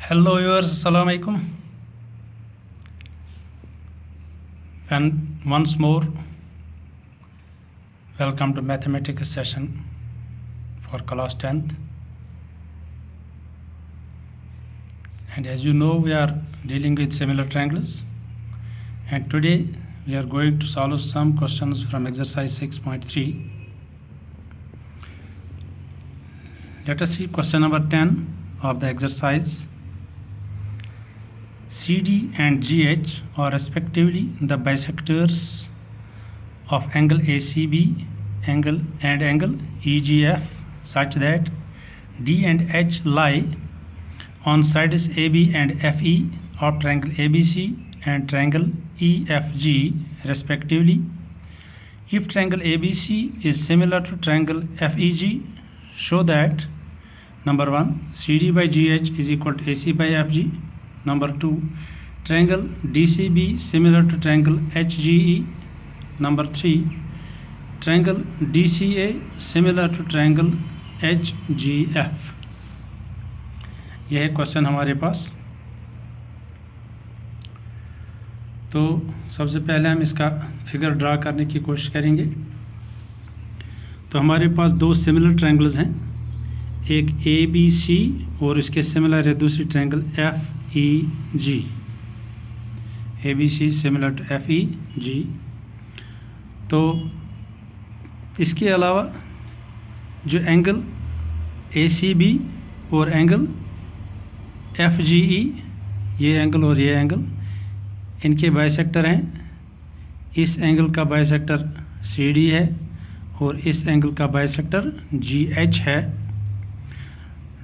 Hello viewers, Assalamu alaikum. And once more, welcome to mathematics session for class 10th. And as you know, we are dealing with similar triangles. And today we are going to solve some questions from exercise 6.3. Let us see question number 10 of the exercise. CD and GH are respectively the bisectors of angle ACB and angle EGF such that D and H lie on sides AB and FE of triangle ABC and triangle EFG respectively. If triangle ABC is similar to triangle FEG, show that number 1 CD by GH is equal to AC by FG. Number 2, triangle DCB similar to triangle HGE. Number 3, triangle DCA similar to triangle HGF. यह है question हमारे पास। तो सबसे पहले हम इसका figure draw करने की कोशिश करेंगे। तो हमारे पास दो सिमिलर ट्रायंगल्स हैं, एक ABC और इसके सिमिलर है दूसरी triangle FEG। ABC similar to FEG। तो इसके अलावा जो एंगल ACB और एंगल FGE, ये एंगल और ये एंगल, इनके बाइसेक्टर हैं। इस एंगल का बाइसेक्टर CD है और इस एंगल का बाइसेक्टर GH है।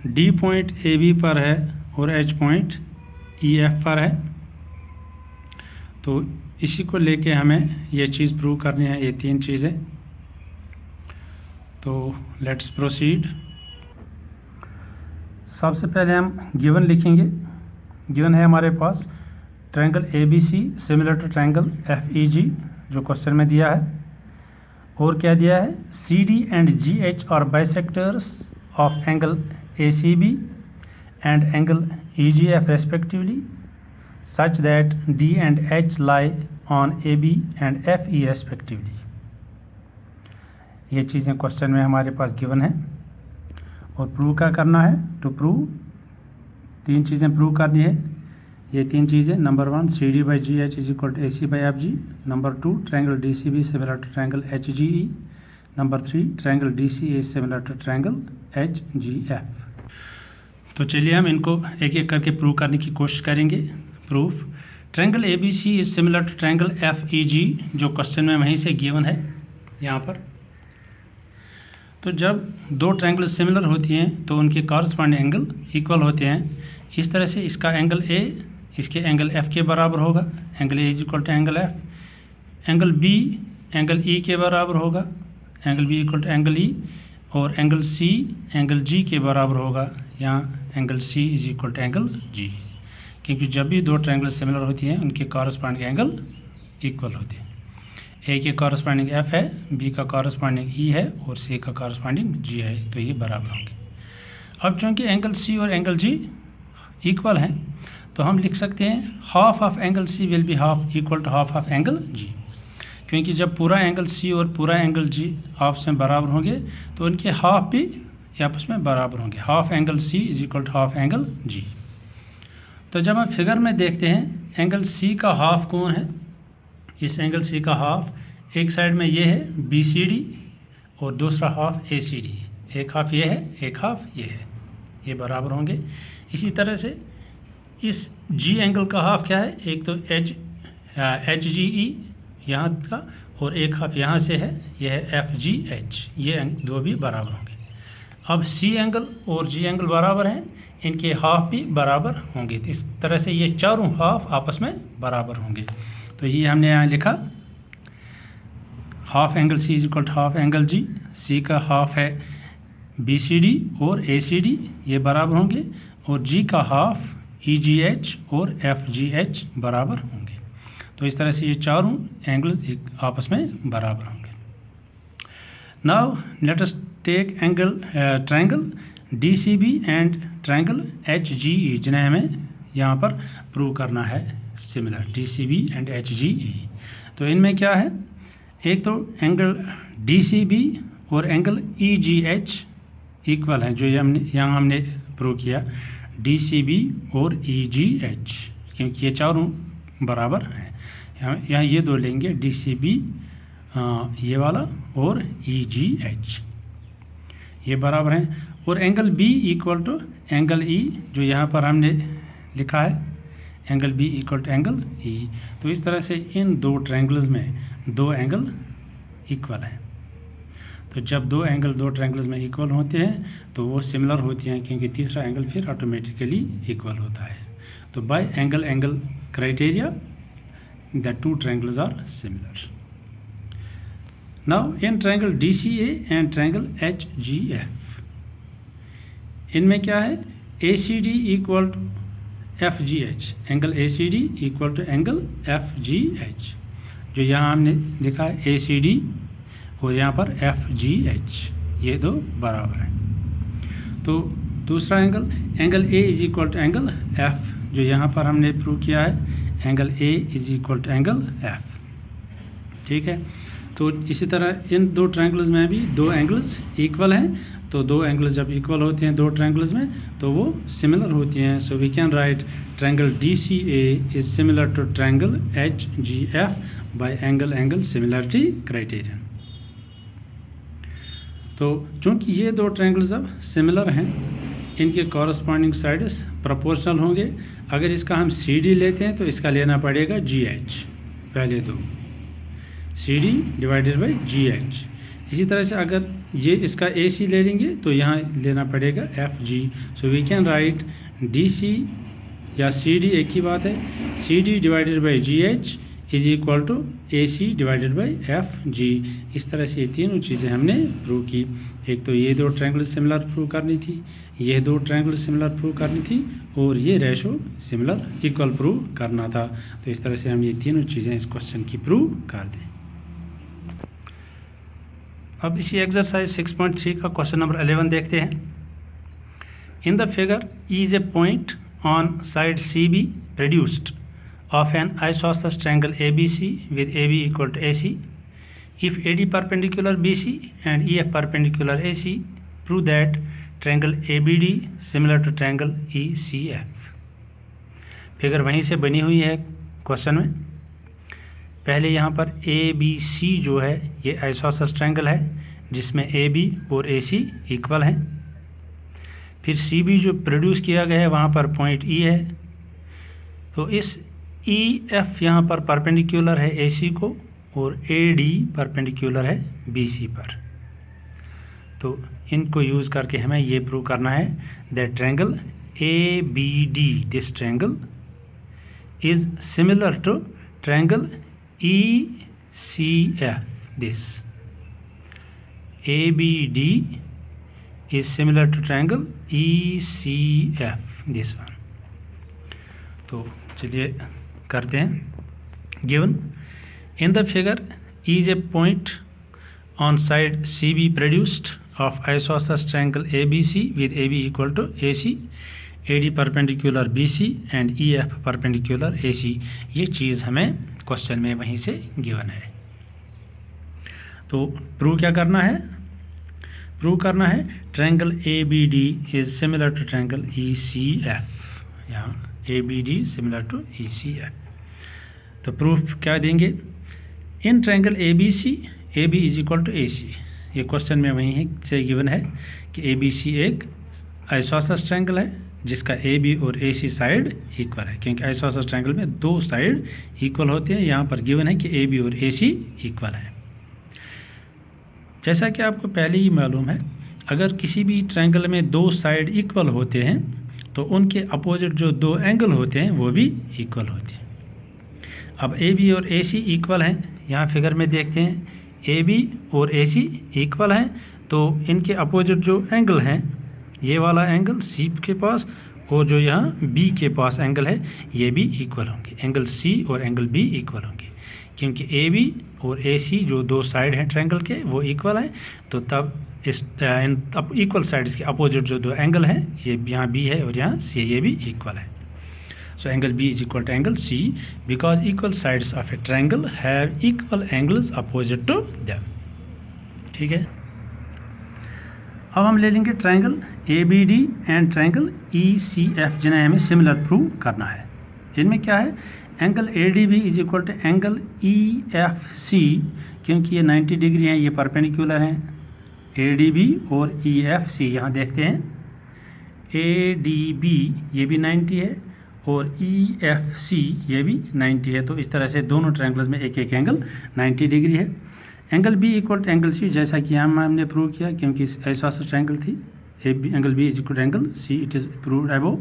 D पॉइंट AB पर है और H पॉइंट EF पर है। तो इसी को लेके हमें ये चीज़ प्रूव करनी है, ये तीन चीज़ें। तो लेट्स प्रोसीड। सबसे पहले हम गिवन लिखेंगे। गिवन है हमारे पास triangle ABC similar to triangle FEG जो क्वेश्चन में दिया है, और क्या दिया है, CD and GH are bisectors of angle ACB and angle EGF respectively such that D and H lie on AB and FE respectively। ये चीज़ें क्वेश्चन में हमारे पास गिवन है और प्रूव क्या करना है। टू प्रूव तीन चीज़ें प्रूव करनी है। ये तीन चीज़ें, number 1 CD by GH is equal to AC by FG। Number 2 triangle DCB similar to triangle HGE। Number 3 triangle DCA is similar to triangle HGF। तो चलिए हम इनको एक एक करके प्रूव करने की कोशिश करेंगे। Proof, triangle ABC is similar to triangle FEG जो क्वेश्चन में वहीं से गिवन है यहाँ पर। तो जब दो ट्रायंगल सिमिलर होती हैं तो उनके कॉरस्पॉन्डिंग एंगल इक्वल होते हैं। इस तरह से इसका एंगल A इसके एंगल F के बराबर होगा, angle A is equal to angle F। Angle B angle E के बराबर होगा, angle B equal to angle E। और एंगल C एंगल G के बराबर होगा, यहाँ angle C is equal to angle G। क्योंकि जब भी दो ट्रायंगल सिमिलर होती हैं उनके कॉरस्पॉन्डिंग एंगल इक्वल होते हैं। A के कॉरस्पॉन्डिंग F है, B का कॉरस्पॉन्डिंग E है और C का कॉरस्पॉन्डिंग G है, तो ये बराबर होंगे। अब चूँकि एंगल C और एंगल G इक्वल हैं तो हम लिख सकते हैं half of angle C will be half equal to half of angle G। क्योंकि जब पूरा एंगल C और पूरा एंगल G आपस में बराबर होंगे तो उनके हाफ भी आपस में बराबर होंगे। Half angle C is equal to half angle G। तो जब हम फिगर में देखते हैं एंगल C का हाफ कौन है, इस एंगल C का हाफ एक साइड में ये है BCD और दूसरा हाफ ACD। एक हाफ ये है, एक हाफ ये है, ये बराबर होंगे। इसी तरह से इस G एंगल का हाफ क्या है, एक तो HGE यहाँ का और एक हाफ यहाँ से है, यह है FGH। ये दो भी बराबर होंगे। अब C एंगल और G एंगल बराबर हैं, इनके हाफ भी बराबर होंगे। तो इस तरह से ये चारों हाफ आपस में बराबर होंगे। तो ये हमने यहाँ लिखा half angle C is equal to half angle G। C का हाफ है BCD और ACD, ये बराबर होंगे, और G का हाफ EGH और FGH बराबर होंगे। तो इस तरह से ये चारों एंगल आपस में बराबर होंगे। Now let us take angle triangle DCB and triangle HGE जिन्हें हमें यहाँ पर प्रूव करना है सिमिलर, DCB एंड HGE। तो इनमें क्या है, एक तो एंगल DCB और एंगल EGH इक्वल है, जो यहाँ हमने प्रूव किया DCB और EGH, क्योंकि ये चारों बराबर हैं। यहाँ ये दो लेंगे DCB ये वाला और EGH, ये बराबर हैं। और angle B equal to angle E, जो यहाँ पर हमने लिखा है angle B equal to angle E। तो इस तरह से इन दो ट्रायंगल्स में दो एंगल इक्वल हैं। तो जब दो एंगल दो ट्रायंगल्स में इक्वल होते हैं तो वो सिमिलर होती हैं, क्योंकि तीसरा एंगल फिर ऑटोमेटिकली इक्वल होता है। तो by angle angle criteria the two triangles are similar. Now in triangle DCA and triangle HGF, इनमें क्या है, ACD equal to FGH, angle ACD equal to angle FGH, जो यहाँ हमने लिखा है ACD और यहाँ पर FGH, ये दो बराबर हैं। तो दूसरा angle A is equal to angle F, जो यहाँ पर हमने प्रूव किया है angle A is equal to angle F, ठीक है। तो इसी तरह इन दो ट्रायंगल्स में भी दो एंगल्स इक्वल हैं। तो दो एंगल्स जब इक्वल होते हैं दो ट्रायंगल्स में तो वो सिमिलर होती हैं। So we can write triangle DCA is similar to triangle HGF by angle angle similarity criterion. तो चूंकि ये दो ट्रायंगल्स अब सिमिलर हैं, इनके कॉरस्पॉन्डिंग साइड्स प्रोपोर्शनल होंगे। अगर इसका हम CD लेते हैं तो इसका लेना पड़ेगा GH, पहले दो CD डिवाइडेड बाई GH। इसी तरह से अगर ये इसका AC ले लेंगे तो यहाँ लेना पड़ेगा FG। So we can write DC या CD एक ही बात है, CD divided by GH is equal to AC divided by FG। इस तरह से ये तीनों चीज़ें हमने प्रूव की। एक तो ये दो ट्रायंगल सिमिलर प्रूव करनी थी, ये दो ट्रायंगल सिमिलर प्रूव करनी थी, और ये रेशो सिमिलर इक्वल प्रूव करना था। तो इस तरह से हम ये तीनों चीज़ें इस क्वेश्चन की प्रूव कर दें। अब इसी एक्सरसाइज 6.3 का क्वेश्चन नंबर 11 देखते हैं। In the figure E is a point on side CB produced of an isosceles triangle ABC with AB equal to AC. If AD perpendicular BC and EF perpendicular AC, prove that triangle ABD similar to triangle ECF. Figure वहीं से बनी हुई है question में। पहले यहाँ पर ABC जो है ये आइसोसेलेस ट्रायंगल है जिसमें AB और AC इक्वल हैं। फिर CB जो प्रोड्यूस किया गया है वहाँ पर पॉइंट E है। तो इस EF यहाँ पर परपेंडिकुलर है AC को और AD परपेंडिकुलर है BC पर। तो इनको यूज़ करके हमें ये प्रूव करना है that triangle ABD, this triangle is similar to triangle ECF, this ABD is similar to triangle ECF, this one. तो चलिए करते हैं। Given in the figure E is a point on side CB produced of isosceles triangle ABC with AB equal to AC, AD perpendicular BC and EF perpendicular AC। ये चीज़ हमें question में वहीं से given है। तो प्रूव क्या करना है, प्रूव करना है triangle ABD is similar to triangle ECF। यहाँ ABD सिमिलर टू ECF। तो प्रूफ क्या देंगे, in triangle ABC AB is equal to AC। ये क्वेश्चन में वहीं है से गिवन है कि ABC एक आइसोसेलेस ट्रायंगल है जिसका AB और AC साइड इक्वल है, क्योंकि आइसोसेलेस ट्रायंगल में दो साइड इक्वल होते हैं। यहाँ पर गिवन है कि AB और AC इक्वल है। जैसा कि आपको पहले ही मालूम है, अगर किसी भी ट्रायंगल में दो साइड इक्वल होते हैं तो उनके अपोजिट जो दो एंगल होते हैं वो भी इक्वल होते हैं। अब AB और AC इक्वल हैं, यहाँ फिगर में देखते हैं AB और AC इक्वल हैं, तो इनके अपोजिट जो एंगल हैं, ये वाला एंगल C के पास और जो यहाँ B के पास एंगल है ये भी इक्वल होंगे। एंगल C और एंगल B इक्वल होंगे, क्योंकि AB और AC जो दो साइड हैं ट्रायंगल के वो इक्वल हैं। तो तब इस इन इक्वल साइड्स के अपोजिट जो दो एंगल हैं, ये यहाँ बी है और यहाँ सी, ये भी इक्वल है. So angle B is equal to angle C because equal sides of a triangle have equal angles opposite to them. ठीक है. अब हम ले लेंगे triangle A B D and triangle E C F, जिन्हें हमें सिमिलर प्रूव करना है. इनमें क्या है, angle A D B is equal to angle E F C, क्योंकि ये 90 डिग्री हैं, ये परपेंडिकुलर हैं. ए डी बी और ई एफ सी, यहाँ देखते हैं ए डी बी ये भी 90 है और ई एफ सी ये भी 90 है. तो इस तरह से दोनों ट्रायंगल्स में एक एक एंगल 90 डिग्री है. Angle B equal to angle C, जैसा कि यहाँ हमने प्रूव किया, क्योंकि ऐसा ट्रायंगल थी. Angle B is equal to angle C, it is proved above.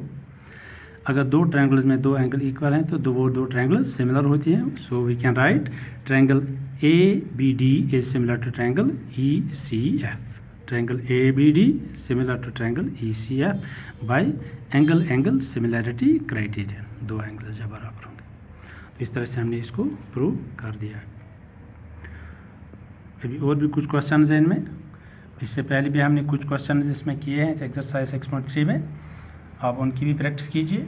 अगर दो ट्रायंगल्स में दो एंगल इक्वल हैं तो वो दो ट्रायंगल्स सिमिलर होती हैं. So we can write triangle A B D is similar to triangle E C F. Triangle A B D similar to triangle E C F by angle similarity criterion. दो angles जब बराबर होंगे. तो इस तरह से हमने इसको प्रूव कर दिया. अभी और भी कुछ क्वेश्चन हैं इनमें. इससे पहले भी हमने कुछ क्वेश्चन इसमें किए हैं एक्सरसाइज 6.3 में. आप उनकी भी प्रैक्टिस कीजिए.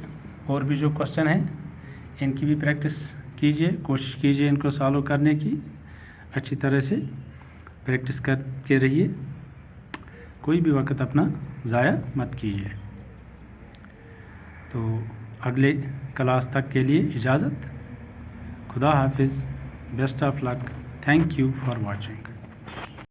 और भी जो क्वेश्चन हैं इनकी भी प्रैक्टिस कीजिए, कोशिश कीजिए इनको सॉल्व करने की. अच्छी तरह से प्रैक्टिस करके रहिए. कोई भी वक्त अपना ज़ाया मत कीजिए. तो अगले क्लास तक के लिए इजाज़त. खुदा हाफिज़. Best of luck. Thank you for watching.